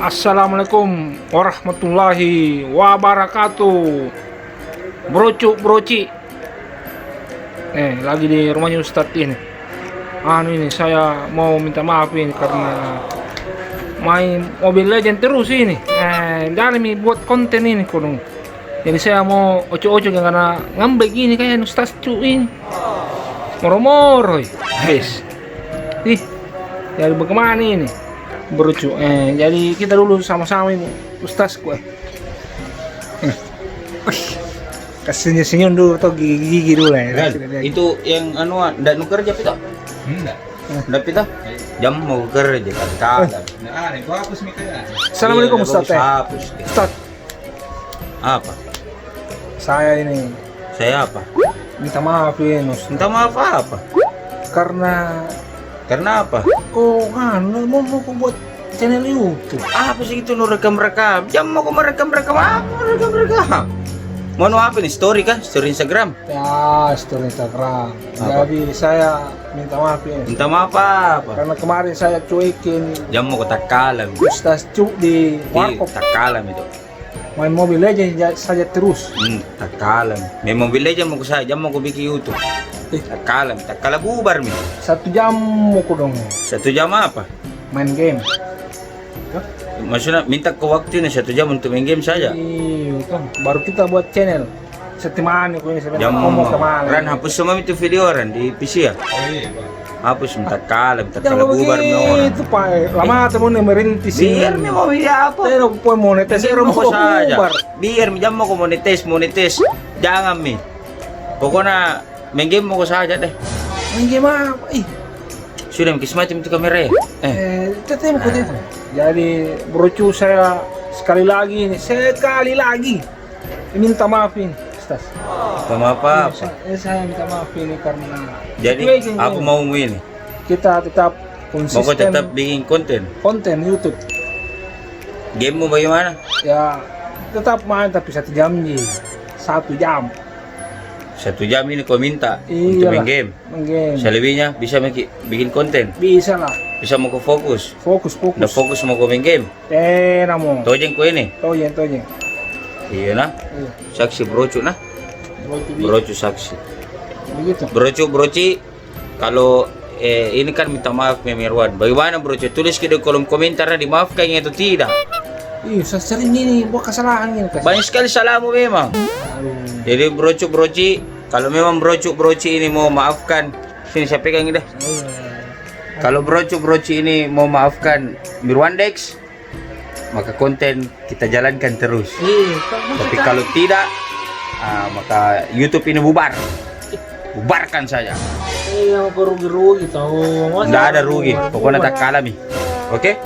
Assalamualaikum warahmatullahi wabarakatuh. Broci. Lagi di rumahnya Ustadz ini. Ini saya mau minta maaf ini karena main Mobile Legend terus ini. Dari buat konten ini kono. Jadi saya mau oco-oco karena ngambek gini kayak Ustadz cu ini. Moro-moro. Guys. Jadi bagaimana ini? Berucu. Jadi kita dulu sama-sama ini Ustaz gue. Kasihnya senyum dulu atau gigi dulu ya. Itu yang ndak nuker aja pita. Enggak. Ndak pita. Jam mau kerja kan. Nah, itu hapus mikirnya. Assalamualaikum Ustaz. Ustaz. Apa? Saya ini. Saya apa? Minta maaf ini Ustaz. Minta maaf apa? Karena apa? mau buat channel YouTube. Apa sih itu lu rekam-rekam? Jam mau merekam apa? Rekam. Mau apa nih? Story kah? Story Instagram? Ya, story Instagram. Apa? Jadi saya minta maaf ini. Minta maaf apa? Karena kemarin saya cuekin Jam mau tak kalah. Ustaz cu di warkop Tak kalah itu. main Mobile Legends saja terus. Tak kalah. Memang bila jam mau saya jam mau bikin YouTube. Tak kalah bubar mi. 1 jam mau dong 1 jam apa? main game. Maksudnya minta ke waktu ini 1 jam untuk main game saja. Iya, kan. Baru kita buat channel. Setemani ko ini sebenarnya Jam ngomong kemana. Ran hapus semua itu video Ran di PC ya. Iya, Pak. Hapus minta kalah Jangan bubar mi orang. begitu Pak. Lama temu nih merintis ini. Biar mi mau video apa? Saya mau monetis Biar mau mau saja. bubar. Biar mi jam mau monetis. Jangan mi. Pokoknya main game mau saja deh. Main game apa? Sudah kismatim itu kamera ya. Tetep ko dito. Jadi brocu saya sekali lagi minta maaf ini, Ustaz. Sama apa? Saya minta maaf ini karena Jadi aku mau ini. kita tetap Mau konsisten tetap bikin konten YouTube. Game mau bagaimana? Ya tetap main tapi 1 jam nih. 1 jam. 1 jam ini kau minta untuk main game. Main game. Selebihnya bisa bikin konten. Bisa lah. Bisa mau ke fokus. Udah fokus mau ke main game. Namo. Tojeng ko ini. Toyen. Iya nah. Iya. Saksi brocu nah. Brocu saksi. Begitu. Broci. Kalau ini kan minta maaf Mirwan. Bagaimana brocu? Tulis ke di kolom komentar na dimaafkan atau tidak. Iya, saya sering ini buat kesalahan ini. Banyak sekali salahmu memang. Jadi broci, kalau memang broci ini mau maafkan, sini saya pegang ini dah. Kalau broci ini mau maafkan Mirwan Dex, maka konten kita jalankan terus. Tapi kalau tidak, maka YouTube ini bubarkan saja. Iya, rugi tahu. Tidak ada rugi, pokoknya tak kalah mi. Oke?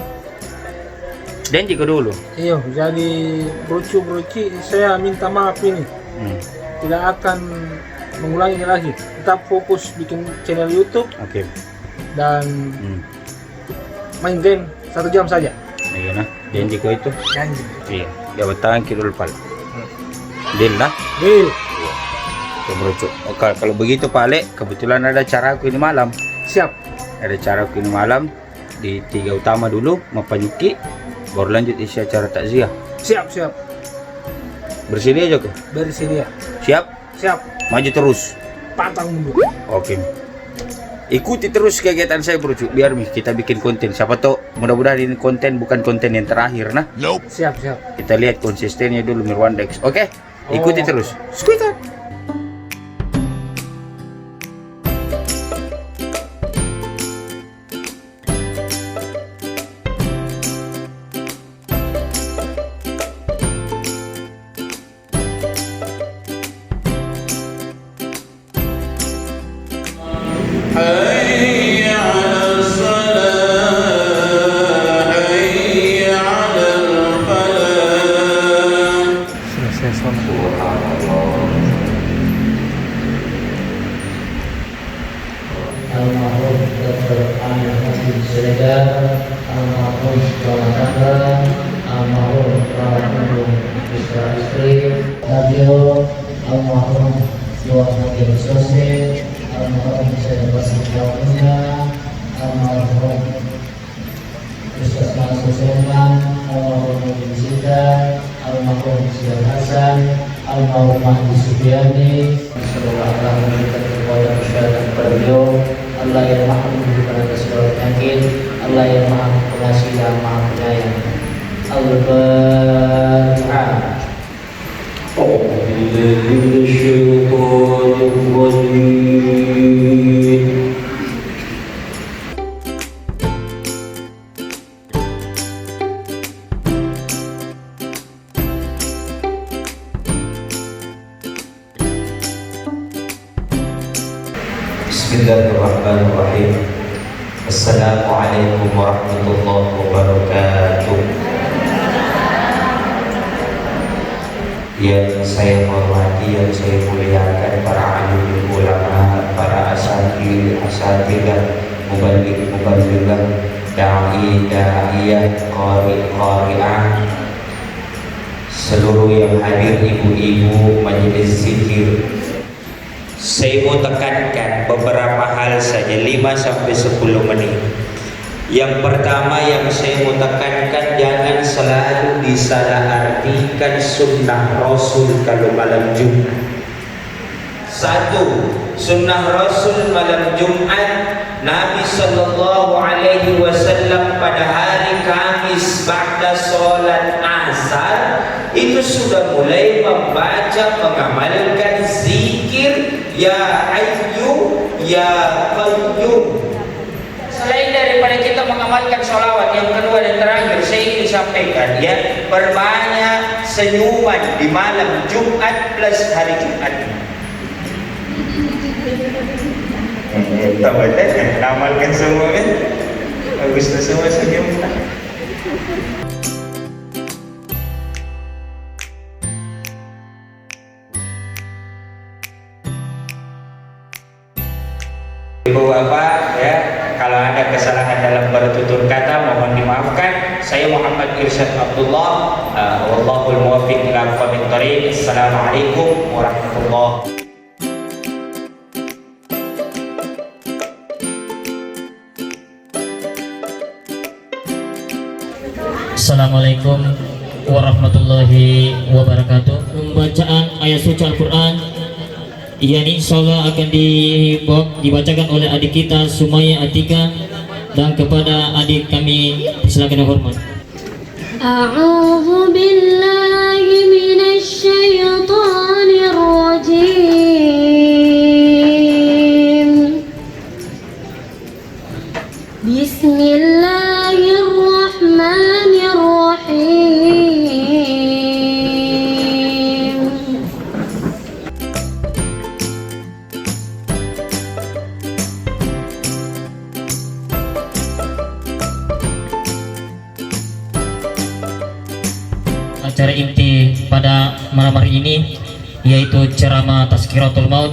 Dan juga dulu. Iya, jadi broci saya minta maaf ini. Tidak akan mengulangi lagi. Tetap fokus bikin channel YouTube Oke. dan main game 1 jam saja. Iya nah, janji ko itu. Janji. Iya, jabat tangan kidul pal. Deal nah. Deal. Oke broco. Oke, kalau begitu Pak Ale, kebetulan ada acara aku ini malam. Siap. Ada acara aku ini malam di 3 utama dulu, Mapanyuki, baru lanjut isi acara takziah. Siap. Bersedia aja kok. Dari sini ya. Siap? Maju terus. Pantang mundur. Oke. Ikuti terus kegiatan saya bro, biar kita bikin konten. Siapa tahu mudah-mudahan ini konten bukan konten yang terakhir nah. Siap. Kita lihat konsistennya dulu Mirwan Dex. Oke? Ikuti terus. Squeaker. حي على الصلاة حي على الفلاح. Selesai sholat. Almarhum Dr. Amir Hasim Siregar, almarhum Bapak Chandra, almarhum Bapak Gunung istri Nabil, almarhum Tuan Hakim Sose, almarhum Syed Basim Jawabnya, almarhum Ustaz Sulaiman, almarhum Ibnu Sita, almarhum Syed Hasan, almarhum Mahdi Sufiani. Semoga Allah memberikan kekuatan kesehatan kepada beliau. Allah yang maha memberikan segala penyakit, Allah yang maha pengasih dan maha penyayang. Al-Fatihah. Bismillahirrahmanirrahim. Assalamualaikum warahmatullahi wabarakatuh. Yang saya hormati, yang saya muliakan para alim ulama, para asatidzah, muballigh, da'iyah, qari'ah, seluruh yang hadir, ibu-ibu majelis zikir. Saya mau tekankan beberapa hal saja, 5 sampai 10 menit. Yang pertama yang saya mau tekankan, jangan selalu disalahartikan sunnah Rasul kalau malam Jumat. 1. Sunnah Rasul malam Jumat, Nabi Sallallahu Alaihi Wasallam pada hari Kamis ba'da sholat asar itu sudah mulai membaca, mengamalkan zikir Ya Hayyu Ya Qayyum. Selain daripada kita mengamalkan sholawat, yang kedua dan terakhir saya ingin sampaikan, ya, perbanyak senyuman di malam Jumat plus hari Jumat. Tahu kan? Amalkan semua kan? Baguslah semua senyum. Ibu bapak, ya, kalau ada kesalahan dalam bertutur kata mohon dimaafkan. Saya Muhammad Irsyad Abdullah, wallahul muwaffiq ila aqwamit thoriq. Assalamualaikum warahmatullahi wabarakatuh. Assalamualaikum warahmatullahi wabarakatuh. Pembacaan ayat suci Al-Quran yang insyaallah akan dibacakan oleh adik kita Sumaya Atika, dan kepada adik kami silakan hormat. A'udzu billahi minasy syaithanir rajim. Bismillahirrahmanirrahim. Acara inti pada malam hari ini yaitu ceramah Tazkiratul Maut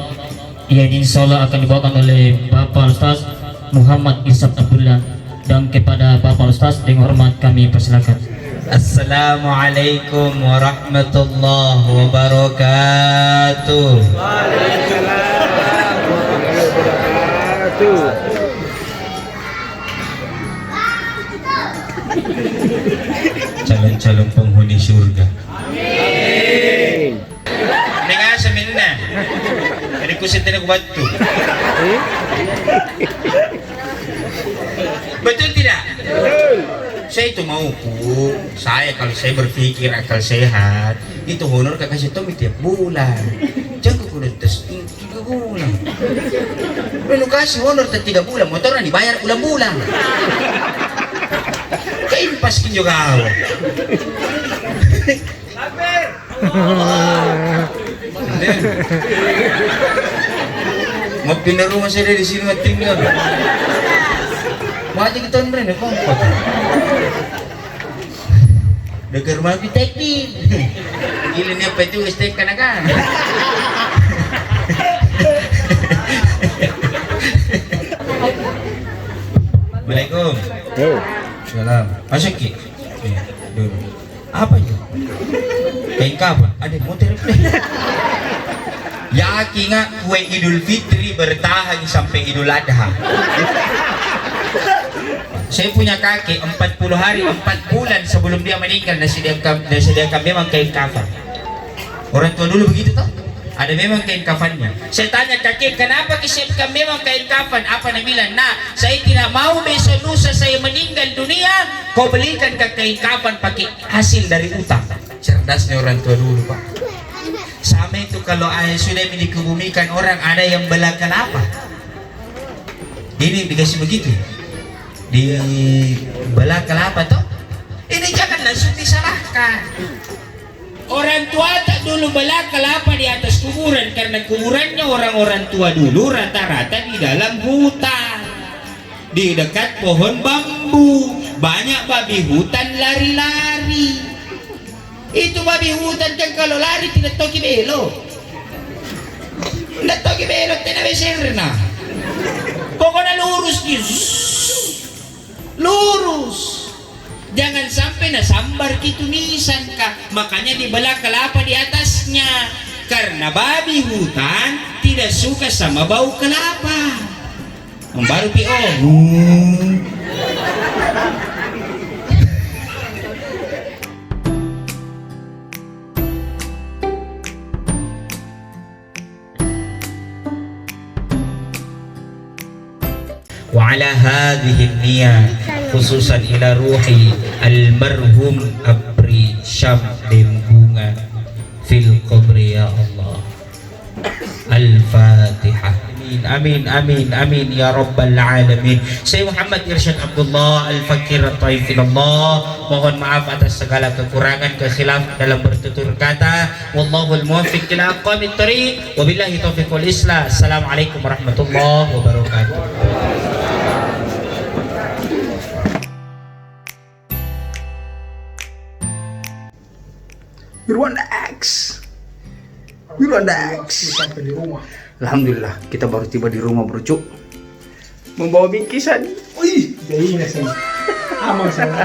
yang insyaallah akan dibawakan oleh Bapak Ustaz Muhammad Irsyad Abdullah, dan kepada Bapak Ustaz dengan hormat kami persilakan. Assalamualaikum warahmatullahi wabarakatuh. Waalaikumsalam warahmatullahi wabarakatuh. Calon-calon penghuni surga. Amin. Dengar seminna. Jadi kusentin aku batu. Betul tidak? Betul. Saya itu mau saya kalau saya berpikir akal sehat, itu honor kakak kasih Tommy tiap bulan. Jangan kudu tes 3 bulan. Lu kasih honor tiap 3 bulan, motornya dibayar bulan-bulan. Impas kin juga awak. Sabar. Mau pindah rumah saya dari sini mau tinggal. Mau aja kita nren ya kompot. Dekat rumah kita ini. Gila ni apa itu STK kan? Assalamualaikum. Salam. Masuk ki. Dulu. Apa itu? Kain kapan? Ada motor replay. Yakin nggak kue Idul Fitri bertahan sampai Idul Adha? Saya punya kakek 40 hari 4 bulan sebelum dia meninggal disediakan memang kain kafan. Orang tua dulu begitu toh? Ada memang kain kafannya. Saya tanya kakek, kenapa disiapkan memang kain kafan? Apa dia bilang? Nah, saya tidak mau besok lusa saya meninggal dunia, kau belikan ke kain kafan pakai hasil dari utang. Cerdasnya orang tua dulu, Pak. Sama itu kalau sudah dikebumikan orang ada yang bela kelapa. Ini dikasih begitu. Di bela kelapa toh? Ini jangan langsung disalahkan. Orang tua tak dulu bela kelapa di atas kuburan karena kuburannya orang-orang tua dulu rata-rata di dalam hutan, di dekat pohon bambu. Banyak babi hutan lari-lari. Itu babi hutan kan kalau lari tidak toki belok. Tidak toki belok tidak beserna. Pokoknya lurus gitu. Lurus. Jangan sampai sambar gitu nisan kah. Makanya dibelah kelapa di atasnya. Karena babi hutan tidak suka sama bau kelapa. Baru PO. وعلى هذه النية خصوصا إلى روحي المرحوم أبري شمدين bunga في القبر يا الله. الفاتحة. Amin amin amin ya rabbal alamin. Saya Muhammad Irsyad Abdullah Al-Fakir At-Taif ilallah, mohon maaf atas segala kekurangan kekhilaf dalam bertutur kata. Wallahul muwaffiq ila aqwamit thoriq. Wabillahi taufiq wal islah. Assalamualaikum warahmatullahi wabarakatuh. Mirwanda X. Sampai di rumah. Alhamdulillah kita baru tiba di rumah bro Cuk. Membawa bingkisan. Wih, jadi sih. Aman sana.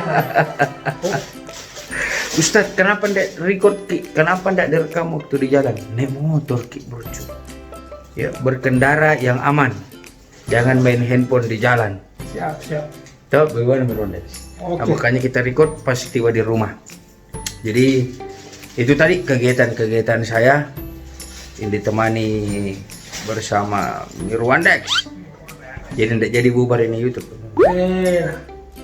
Ustaz, kenapa ndak record Ki? Kenapa ndak direkam waktu di jalan? Naik motor Ki bro Cuk. Ya, berkendara yang aman. Jangan main handphone di jalan. Siap. Tahu bagaimana Mirwanda? Nah, makanya kita record pas tiba di rumah. Jadi itu tadi kegiatan saya yang ditemani bersama Mirwanda X. Jadi tidak jadi bubar ini YouTube.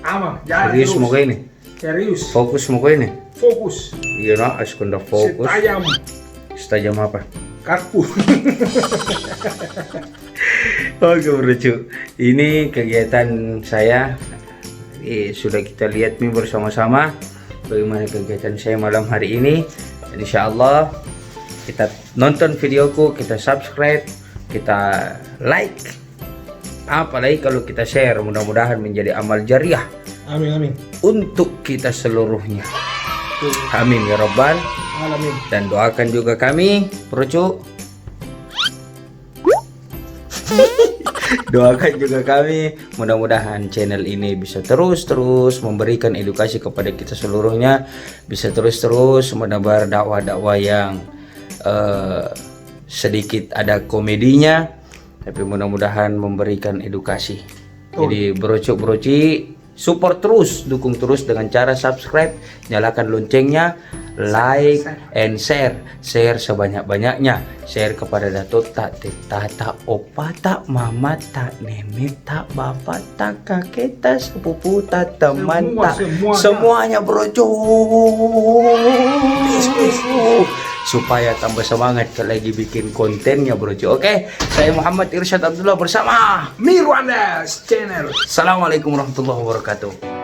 Aman. Jalan Serius terus. muka ini. Serius. Fokus muka ini. Fokus. Iya no, askunda fokus. Setajam apa? Kartu. Oke bro Cuk. Ini kegiatan saya. Sudah kita lihat nih bersama-sama bagaimana kegiatan saya malam hari ini. Dan insya Allah kita nonton videoku, kita subscribe, kita like, apalagi kalau kita share, mudah-mudahan menjadi amal jariah. Amin. Untuk kita seluruhnya. Amin ya Rabbal Alamin. Dan doakan juga kami bro Cuk. Doakan juga kami, mudah-mudahan channel ini bisa terus memberikan edukasi kepada kita seluruhnya, bisa terus menebar dakwah-dakwah yang sedikit ada komedinya, tapi mudah-mudahan memberikan edukasi. Jadi broci support terus, dukung terus dengan cara subscribe, nyalakan loncengnya, like and share sebanyak-banyaknya, share kepada datuk tak, tata, opa tak, mama tak, nenek tak, bapak tak, kakek tak, sepupu tak, teman tak, semuanya broco, supaya tambah semangat kalau lagi bikin kontennya broco. Oke, saya Muhammad Irsyad Abdullah bersama Mirwanda Channel. Assalamualaikum warahmatullahi wabarakatuh.